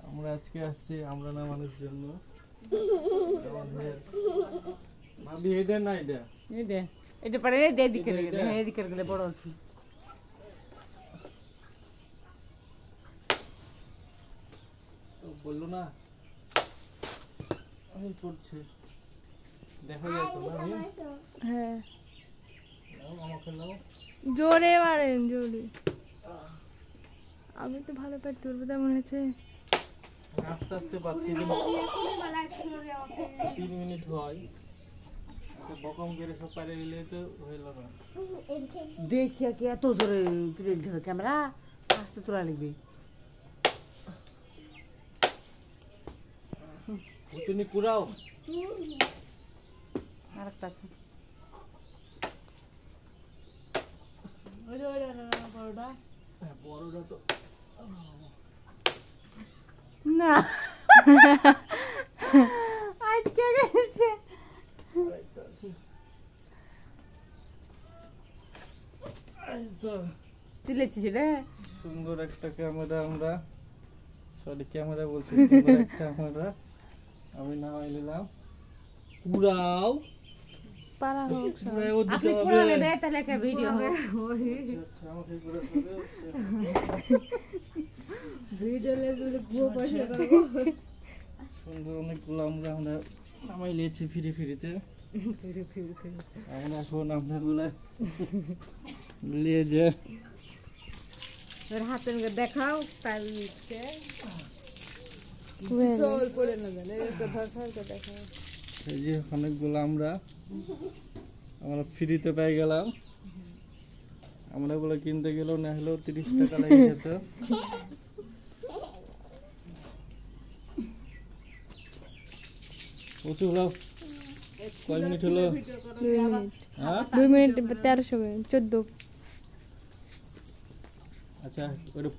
আমরা আজকে আসছি আমরা না মানুষ জন্য ভাবি এটা না এটা এটা এটা পরে এদিকে এদিকে গেলে বড় আছে বললো না এই করছে দেখা যায় তো না হ্যাঁ আমাকে নাও জোরে মারেন জোরে আমি তো ভালো পাই তোর বোধ মনে হচ্ছে আস্তে আস্তে পাচ্ছি 3 মিনিট হয় বকম করে সব পারে গেলে তো হইল না দেখি কি এত জোরে ক্রিয়েট ধরে ক্যামেরা আস্তে তোলা লাগবে তুমি কুড়াও আরেকটা আছে বড়টা বড়টা তো না আটকে গেছে তুলেছিস রে সুন্দর একটা ক্যামেরা আমরা সরি ক্যামেরা বলছি সুন্দর একটা ক্যামেরা আমি নামাই নিলাম কুড়াও পারা হোক আপনি কুড়ালে বে তাহলে একটা ভিডিও হবে আমাকে কুড়া করে ভিডিও লেভেলে ভুয়ো পয়সা করব সুন্দর অনেকগুলো আমরা নামাই নিয়েছি ফিরিতে আমরা এখন আপনাগুলো নিয়ে যে তোর হাতে দেখাও তাই চল পড়ে না জানে একটু ধর দেখাও এই যে অনেকগুলো আমরা ফ্রিতে পেয়ে গেলাম আমরা এগুলো কিনতে গেলেও না হলেও 30 টাকা লেগে যেত কত হলো কয় মিনিট হলো 2 মিনিট 2 মিনিট 13 সেকেন্ড 14 আচ্ছা ওটা